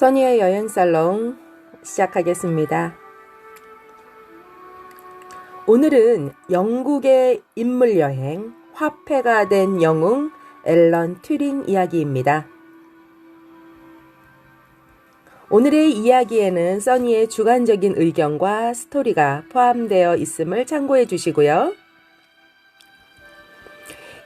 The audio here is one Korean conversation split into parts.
써니의 여행살롱 시작하겠습니다. 오늘은 영국의 인물여행, 화폐가 된 영웅 앨런 튜링 이야기입니다. 오늘의 이야기에는 써니의 주관적인 의견과 스토리가 포함되어 있음을 참고해 주시고요.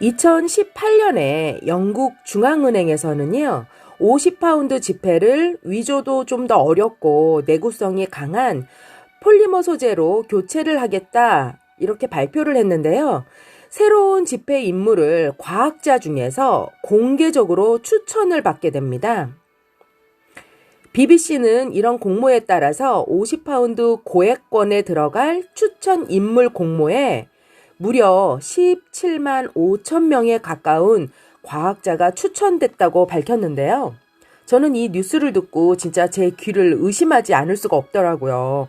2018년에 영국 중앙은행에서는요, 50파운드 지폐를 위조도 좀 더 어렵고 내구성이 강한 폴리머 소재로 교체를 하겠다, 이렇게 발표를 했는데요. 새로운 지폐 인물을 과학자 중에서 공개적으로 추천을 받게 됩니다. BBC는 이런 공모에 따라서 50파운드 고액권에 들어갈 추천 인물 공모에 무려 17만 5천 명에 가까운 과학자가 추천됐다고 밝혔는데요. 저는 이 뉴스를 듣고 진짜 제 귀를 의심하지 않을 수가 없더라고요.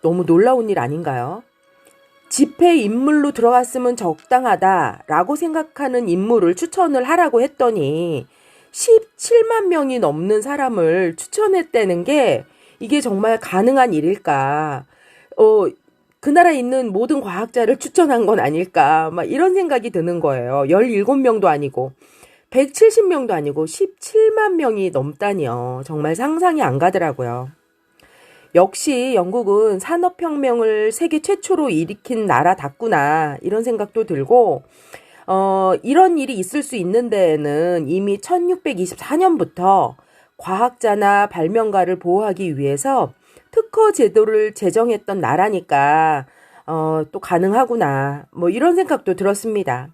너무 놀라운 일 아닌가요? 지폐 인물로 들어갔으면 적당하다라고 생각하는 인물을 추천을 하라고 했더니 17만 명이 넘는 사람을 추천했다는 게 이게 정말 가능한 일일까? 그 나라에 있는 모든 과학자를 추천한 건 아닐까? 막 이런 생각이 드는 거예요. 17명도 아니고 170명도 아니고 17만 명이 넘다니요. 정말 상상이 안 가더라고요. 역시 영국은 산업혁명을 세계 최초로 일으킨 나라답구나, 이런 생각도 들고, 이런 일이 있을 수 있는 데에는 이미 1624년부터 과학자나 발명가를 보호하기 위해서 특허 제도를 제정했던 나라니까 또 가능하구나, 뭐 이런 생각도 들었습니다.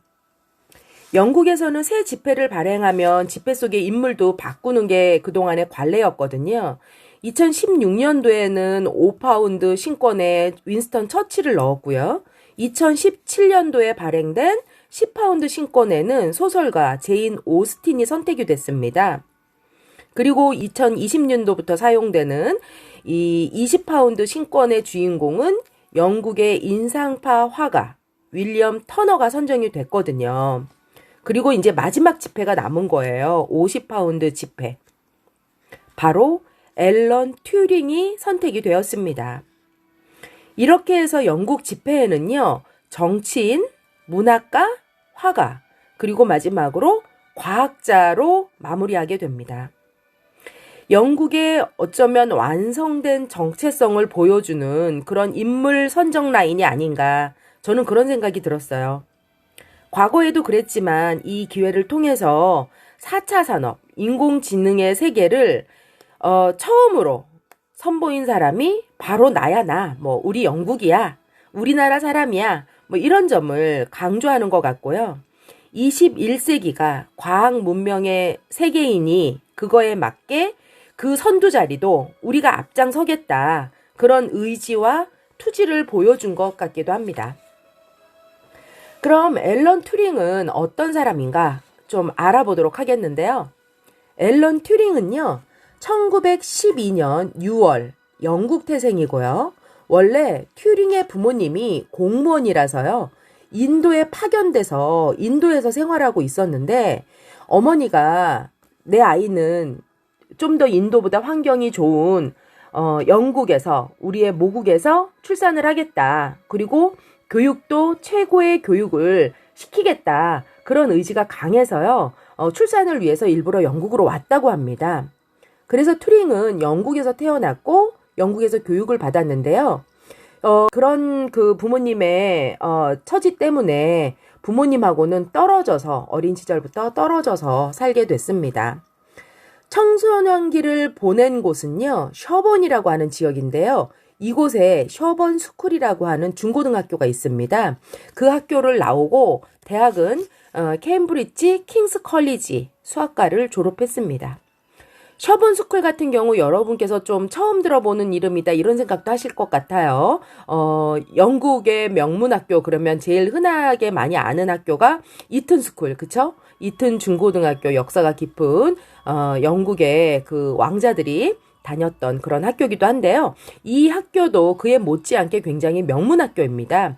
영국에서는 새 지폐를 발행하면 지폐 속의 인물도 바꾸는 게 그동안의 관례였거든요. 2016년도에는 5파운드 신권에 윈스턴 처칠을 넣었고요. 2017년도에 발행된 10파운드 신권에는 소설가 제인 오스틴이 선택이 됐습니다. 그리고 2020년도부터 사용되는 이 20파운드 신권의 주인공은 영국의 인상파 화가 윌리엄 터너가 선정이 됐거든요. 그리고 이제 마지막 지폐가 남은 거예요. 50파운드 지폐. 바로 앨런 튜링이 선택이 되었습니다. 이렇게 해서 영국 지폐에는요, 정치인, 문학가, 화가, 그리고 마지막으로 과학자로 마무리하게 됩니다. 영국의 어쩌면 완성된 정체성을 보여주는 그런 인물 선정 라인이 아닌가, 저는 그런 생각이 들었어요. 과거에도 그랬지만 이 기회를 통해서 4차 산업, 인공지능의 세계를 처음으로 선보인 사람이 바로 나야, 뭐 우리 영국이야, 우리나라 사람이야, 뭐 이런 점을 강조하는 것 같고요. 21세기가 과학 문명의 세계이니 그거에 맞게 그 선두 자리도 우리가 앞장서겠다, 그런 의지와 투지를 보여준 것 같기도 합니다. 그럼 앨런 튜링은 어떤 사람인가 좀 알아보도록 하겠는데요. 앨런 튜링은요, 1912년 6월 영국 태생이고요. 원래 튜링의 부모님이 공무원이라서요, 인도에 파견돼서 인도에서 생활하고 있었는데, 어머니가 내 아이는 좀 더 인도보다 환경이 좋은 영국에서, 우리의 모국에서 출산을 하겠다, 그리고 교육도 최고의 교육을 시키겠다, 그런 의지가 강해서요, 출산을 위해서 일부러 영국으로 왔다고 합니다. 그래서 튜링은 영국에서 태어났고 영국에서 교육을 받았는데요. 그런 그 부모님의 처지 때문에 부모님하고는 떨어져서, 어린 시절부터 떨어져서 살게 됐습니다. 청소년기를 보낸 곳은요, 셔번이라고 하는 지역인데요. 이곳에 셔번 스쿨이라고 하는 중고등학교가 있습니다. 그 학교를 나오고 대학은 케임브리지 킹스 컬리지 수학과를 졸업했습니다. 셔번 스쿨 같은 경우 여러분께서 좀 처음 들어보는 이름이다, 이런 생각도 하실 것 같아요. 영국의 명문학교, 그러면 제일 흔하게 많이 아는 학교가 이튼 스쿨, 그쵸? 이튼 중고등학교, 역사가 깊은 영국의 그 왕자들이 다녔던 그런 학교이기도 한데요. 이 학교도 그에 못지않게 굉장히 명문학교입니다.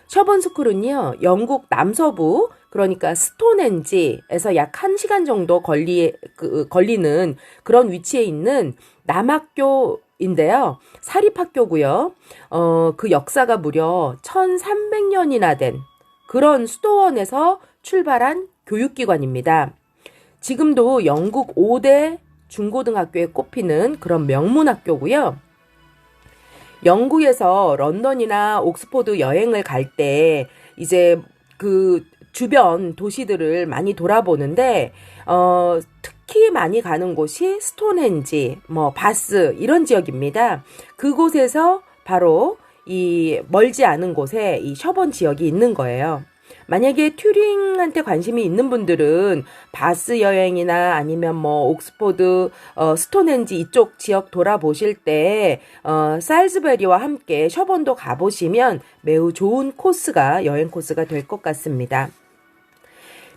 셔번 스쿨은요, 영국 남서부, 그러니까 스톤헨지에서 약 1시간 정도 걸리는 그런 위치에 있는 남학교인데요. 사립학교고요. 그 역사가 무려 1300년이나 된 그런 수도원에서 출발한 교육기관입니다. 지금도 영국 5대 중고등학교에 꼽히는 그런 명문학교고요. 영국에서 런던이나 옥스포드 여행을 갈 때 이제 그 주변 도시들을 많이 돌아보는데 특히 많이 가는 곳이 스톤헨지, 바스 이런 지역입니다. 그곳에서 바로 이 멀지 않은 곳에 이 셔번 지역이 있는 거예요. 만약에 튜링한테 관심이 있는 분들은 바스 여행이나 아니면 옥스포드, 스톤헨지 이쪽 지역 돌아보실 때 살즈베리와 함께 셔번도 가보시면 매우 좋은 코스가 여행 코스가 될 것 같습니다.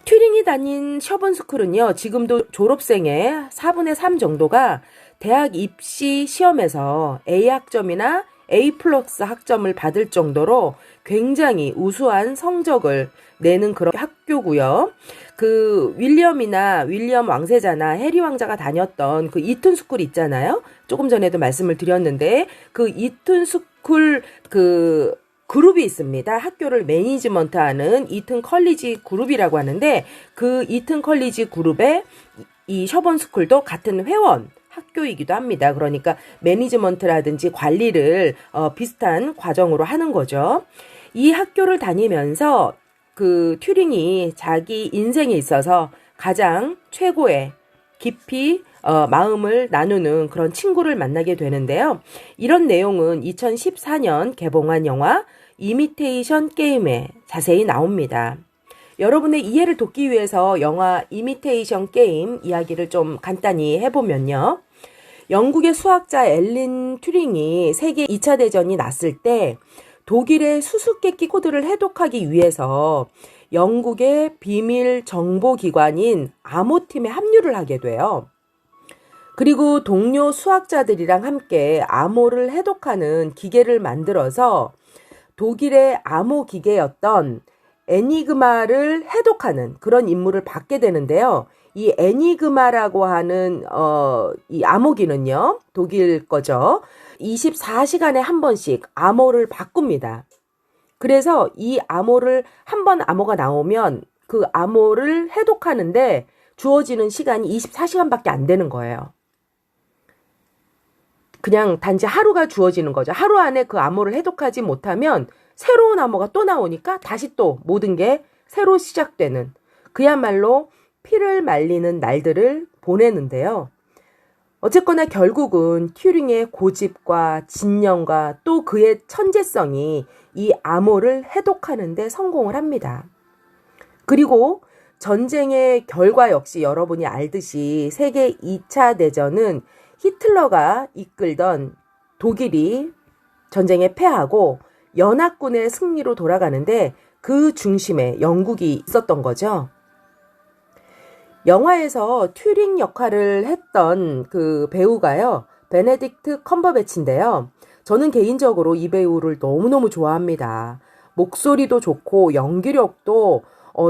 튜링이 다닌 셔번 스쿨은요, 지금도 졸업생의 4분의 3 정도가 대학 입시 시험에서 A 학점이나 A 플러스 학점을 받을 정도로 굉장히 우수한 성적을 내는 그런 학교고요. 그 윌리엄 왕세자나 해리 왕자가 다녔던 그 이튼 스쿨 있잖아요. 조금 전에도 말씀을 드렸는데 그 이튼 스쿨 그 그룹이 있습니다. 학교를 매니지먼트하는 이튼 컬리지 그룹이라고 하는데 그 이튼 컬리지 그룹의 이 셔번 스쿨도 같은 회원 학교이기도 합니다. 그러니까 매니지먼트라든지 관리를 비슷한 과정으로 하는 거죠. 이 학교를 다니면서 그 튜링이 자기 인생에 있어서 가장 최고의 깊이 마음을 나누는 그런 친구를 만나게 되는데요. 이런 내용은 2014년 개봉한 영화 이미테이션 게임에 자세히 나옵니다. 여러분의 이해를 돕기 위해서 영화 이미테이션 게임 이야기를 좀 간단히 해보면요. 영국의 수학자 앨런 튜링이 세계 2차 대전이 났을 때 독일의 수수께끼 코드를 해독하기 위해서 영국의 비밀 정보기관인 암호팀에 합류를 하게 돼요. 그리고 동료 수학자들이랑 함께 암호를 해독하는 기계를 만들어서 독일의 암호 기계였던 애니그마를 해독하는 그런 임무를 받게 되는데요. 이 애니그마라고 하는 이 암호기는요. 독일 거죠. 24시간에 한 번씩 암호를 바꿉니다. 그래서 이 암호를 한 번 암호가 나오면 그 암호를 해독하는데 주어지는 시간이 24시간밖에 안 되는 거예요. 그냥 단지 하루가 주어지는 거죠. 하루 안에 그 암호를 해독하지 못하면 새로운 암호가 또 나오니까 다시 또 모든 게 새로 시작되는 그야말로 피를 말리는 날들을 보내는데요. 어쨌거나 결국은 튜링의 고집과 진념과 또 그의 천재성이 이 암호를 해독하는 데 성공을 합니다. 그리고 전쟁의 결과 역시 여러분이 알듯이 세계 2차 대전은 히틀러가 이끌던 독일이 전쟁에 패하고 연합군의 승리로 돌아가는데 그 중심에 영국이 있었던 거죠. 영화에서 튜링 역할을 했던 그 배우가요. 베네딕트 컴버배치인데요. 저는 개인적으로 이 배우를 너무너무 좋아합니다. 목소리도 좋고 연기력도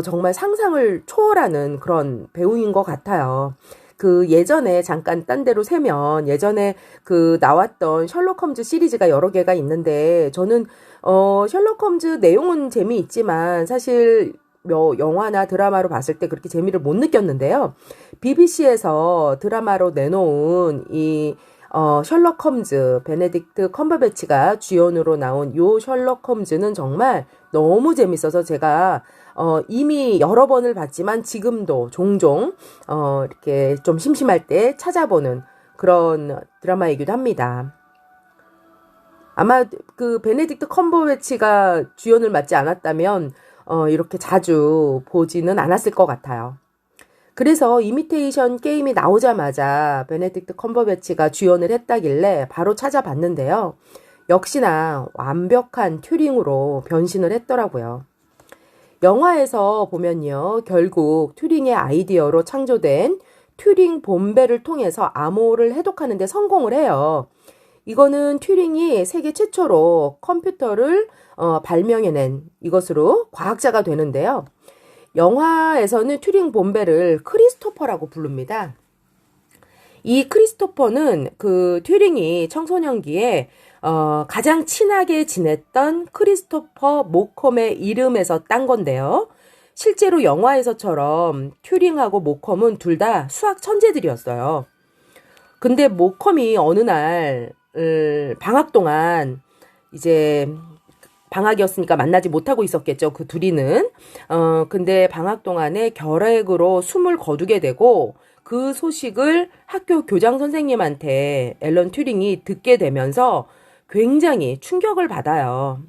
정말 상상을 초월하는 그런 배우인 것 같아요. 그 예전에 잠깐 딴 데로 세면 예전에 그 나왔던 셜록 홈즈 시리즈가 여러 개가 있는데 저는 셜록 홈즈 내용은 재미있지만 사실 영화나 드라마로 봤을 때 그렇게 재미를 못 느꼈는데요. BBC에서 드라마로 내놓은 이 셜록 홈즈, 베네딕트 컴버배치가 주연으로 나온 요 셜록 홈즈는 정말 너무 재밌어서 제가 이미 여러 번을 봤지만 지금도 종종 이렇게 좀 심심할 때 찾아보는 그런 드라마이기도 합니다. 아마 그 베네딕트 컴버배치가 주연을 맡지 않았다면 이렇게 자주 보지는 않았을 것 같아요. 그래서 이미테이션 게임이 나오자마자 베네딕트 컴버배치가 주연을 했다길래 바로 찾아봤는데요. 역시나 완벽한 튜링으로 변신을 했더라고요. 영화에서 보면요. 결국 튜링의 아이디어로 창조된 튜링 본배를 통해서 암호를 해독하는 데 성공을 해요. 이거는 튜링이 세계 최초로 컴퓨터를 발명해낸 이것으로 과학자가 되는데요. 영화에서는 튜링 본배를 크리스토퍼라고 부릅니다. 이 크리스토퍼는 그 튜링이 청소년기에 가장 친하게 지냈던 크리스토퍼 모컴의 이름에서 딴 건데요. 실제로 영화에서처럼 튜링하고 모컴은 둘 다 수학 천재들이었어요. 근데 모컴이 어느 날 방학 동안 이제 방학이었으니까 만나지 못하고 있었겠죠. 그 둘이는. 근데 방학 동안에 결핵으로 숨을 거두게 되고 그 소식을 학교 교장 선생님한테 앨런 튜링이 듣게 되면서 굉장히 충격을 받아요.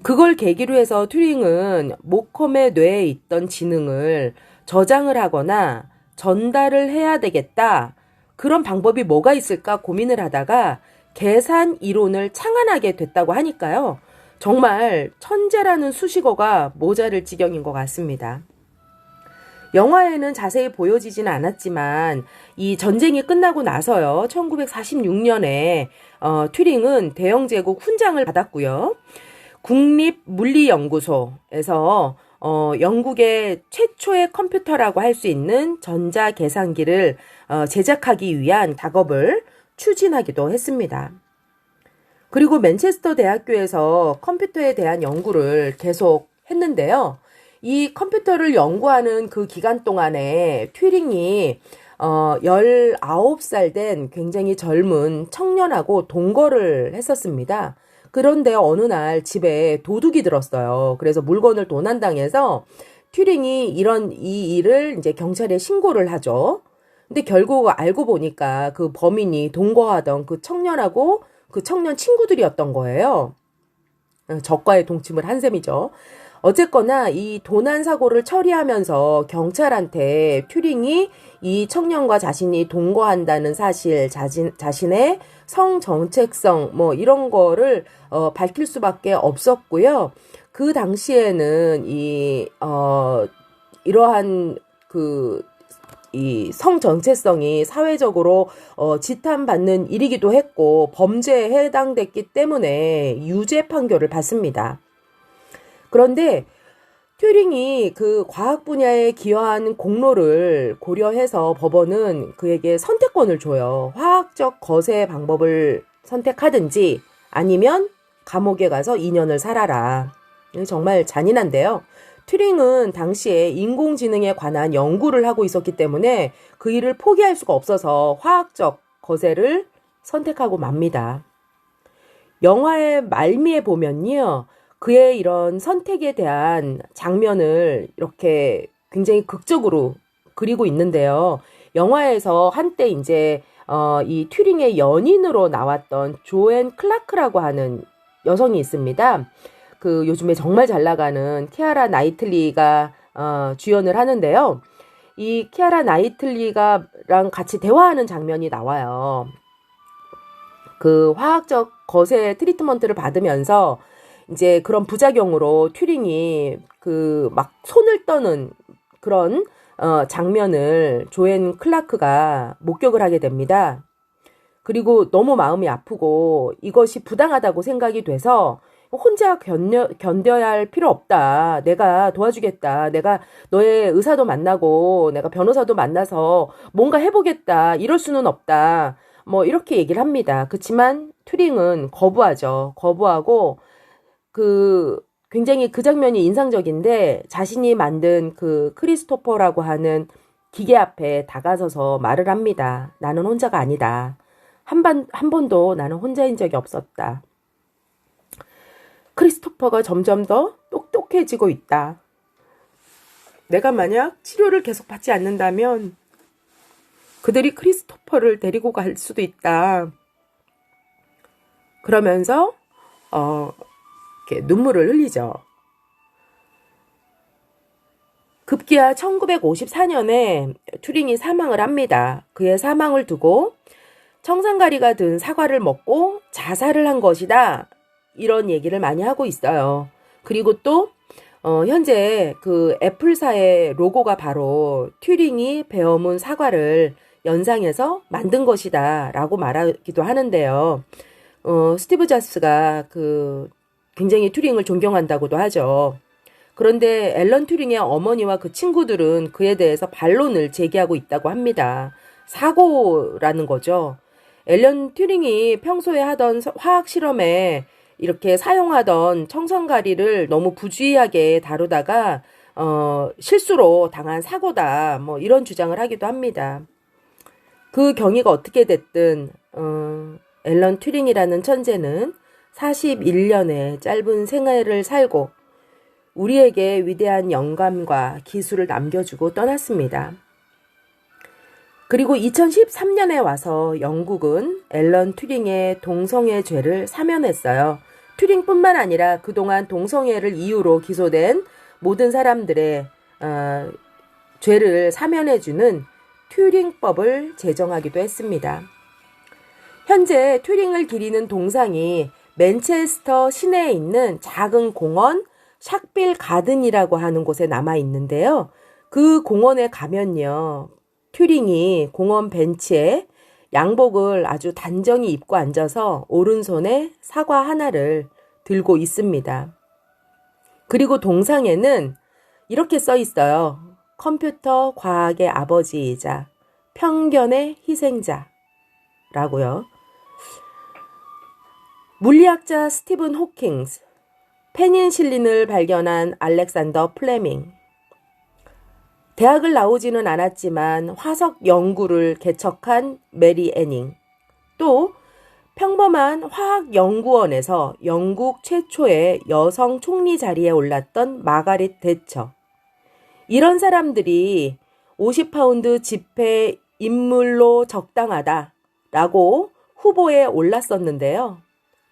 그걸 계기로 해서 튜링은 모컴의 뇌에 있던 지능을 저장을 하거나 전달을 해야 되겠다. 그런 방법이 뭐가 있을까 고민을 하다가 계산 이론을 창안하게 됐다고 하니까요. 정말 천재라는 수식어가 모자랄 지경인 것 같습니다. 영화에는 자세히 보여지지는 않았지만 이 전쟁이 끝나고 나서요. 1946년에 튜링은 대영제국 훈장을 받았고요. 국립물리연구소에서 영국의 최초의 컴퓨터라고 할 수 있는 전자계산기를 제작하기 위한 작업을 추진하기도 했습니다. 그리고 맨체스터 대학교에서 컴퓨터에 대한 연구를 계속 했는데요. 이 컴퓨터를 연구하는 그 기간 동안에 튜링이 19살 된 굉장히 젊은 청년하고 동거를 했었습니다. 그런데 어느 날 집에 도둑이 들었어요. 그래서 물건을 도난당해서 튜링이 이 일을 이제 경찰에 신고를 하죠. 근데 결국 알고 보니까 그 범인이 동거하던 그 청년하고 그 청년 친구들이었던 거예요. 적과의 동침을 한 셈이죠. 어쨌거나 이 도난 사고를 처리하면서 경찰한테 튜링이 이 청년과 자신이 동거한다는 사실, 자신의 성정체성 뭐 이런 거를 밝힐 수밖에 없었고요. 그 당시에는 이러한 이 성정체성이 사회적으로 지탄받는 일이기도 했고 범죄에 해당됐기 때문에 유죄 판결을 받습니다. 그런데 튜링이 그 과학 분야에 기여한 공로를 고려해서 법원은 그에게 선택권을 줘요. 화학적 거세 방법을 선택하든지 아니면 감옥에 가서 2년을 살아라. 정말 잔인한데요. 튜링은 당시에 인공지능에 관한 연구를 하고 있었기 때문에 그 일을 포기할 수가 없어서 화학적 거세를 선택하고 맙니다. 영화의 말미에 보면요. 그의 이런 선택에 대한 장면을 이렇게 굉장히 극적으로 그리고 있는데요. 영화에서 한때 이제 이 튜링의 연인으로 나왔던 조앤 클라크라고 하는 여성이 있습니다. 그 요즘에 정말 잘 나가는 키아라 나이틀리가 주연을 하는데요. 이 키아라 나이틀리가랑 같이 대화하는 장면이 나와요. 그 화학적 거세 트리트먼트를 받으면서 이제 그런 부작용으로 튜링이 그 막 손을 떠는 그런 장면을 조앤 클라크가 목격을 하게 됩니다. 그리고 너무 마음이 아프고 이것이 부당하다고 생각이 돼서 혼자 견뎌야 할 필요 없다. 내가 도와주겠다. 내가 너의 의사도 만나고 내가 변호사도 만나서 뭔가 해보겠다. 이럴 수는 없다. 뭐 이렇게 얘기를 합니다. 그렇지만 튜링은 거부하죠. 거부하고 굉장히 그 장면이 인상적인데 자신이 만든 그 크리스토퍼라고 하는 기계 앞에 다가서서 말을 합니다. 나는 혼자가 아니다. 한 번도 나는 혼자인 적이 없었다. 크리스토퍼가 점점 더 똑똑해지고 있다. 내가 만약 치료를 계속 받지 않는다면 그들이 크리스토퍼를 데리고 갈 수도 있다. 그러면서 이렇게 눈물을 흘리죠. 급기야 1954년에 튜링이 사망을 합니다. 그의 사망을 두고 청산가리가 든 사과를 먹고 자살을 한 것이다. 이런 얘기를 많이 하고 있어요. 그리고 또 현재 그 애플사의 로고가 바로 튜링이 베어문 사과를 연상해서 만든 것이다 라고 말하기도 하는데요. 스티브 잡스가 굉장히 튜링을 존경한다고도 하죠. 그런데 앨런 튜링의 어머니와 그 친구들은 그에 대해서 반론을 제기하고 있다고 합니다. 사고라는 거죠. 앨런 튜링이 평소에 하던 화학 실험에 이렇게 사용하던 청산가리를 너무 부주의하게 다루다가 실수로 당한 사고다. 뭐 이런 주장을 하기도 합니다. 그 경위가 어떻게 됐든 앨런 튜링이라는 천재는 41년의 짧은 생애를 살고 우리에게 위대한 영감과 기술을 남겨주고 떠났습니다. 그리고 2013년에 와서 영국은 앨런 튜링의 동성애 죄를 사면했어요. 튜링뿐만 아니라 그동안 동성애를 이유로 기소된 모든 사람들의 죄를 사면해주는 튜링법을 제정하기도 했습니다. 현재 튜링을 기리는 동상이 맨체스터 시내에 있는 작은 공원 샥빌 가든이라고 하는 곳에 남아 있는데요. 그 공원에 가면요. 튜링이 공원 벤치에 양복을 아주 단정히 입고 앉아서 오른손에 사과 하나를 들고 있습니다. 그리고 동상에는 이렇게 써 있어요. 컴퓨터 과학의 아버지이자 편견의 희생자라고요. 물리학자 스티븐 호킹스, 페닌실린을 발견한 알렉산더 플레밍, 대학을 나오지는 않았지만 화석 연구를 개척한 메리 애닝, 또 평범한 화학연구원에서 영국 최초의 여성 총리 자리에 올랐던 마가렛 대처. 이런 사람들이 50파운드 지폐 인물로 적당하다라고 후보에 올랐었는데요.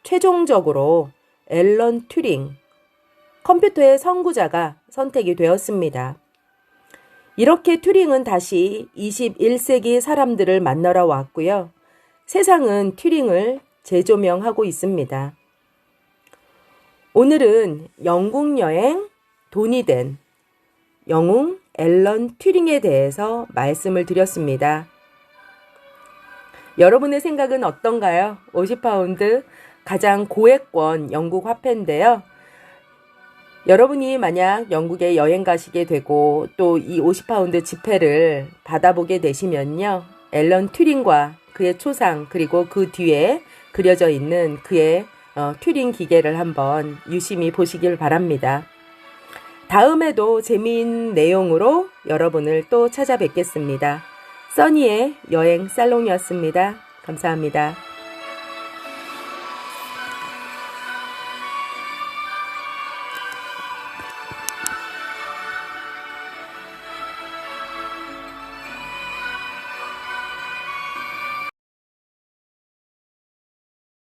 최종적으로 앨런 튜링, 컴퓨터의 선구자가 선택이 되었습니다. 이렇게 튜링은 다시 21세기 사람들을 만나러 왔고요. 세상은 튜링을 재조명하고 있습니다. 오늘은 영국 여행 돈이 된 영웅 앨런 튜링에 대해서 말씀을 드렸습니다. 여러분의 생각은 어떤가요? 50파운드 가장 고액권 영국 화폐인데요. 여러분이 만약 영국에 여행 가시게 되고 또 이 50파운드 지폐를 받아보게 되시면요. 앨런 튜링과 그의 초상 그리고 그 뒤에 그려져 있는 그의 튜링 기계를 한번 유심히 보시길 바랍니다. 다음에도 재미있는 내용으로 여러분을 또 찾아뵙겠습니다. 써니의 여행 살롱이었습니다. 감사합니다.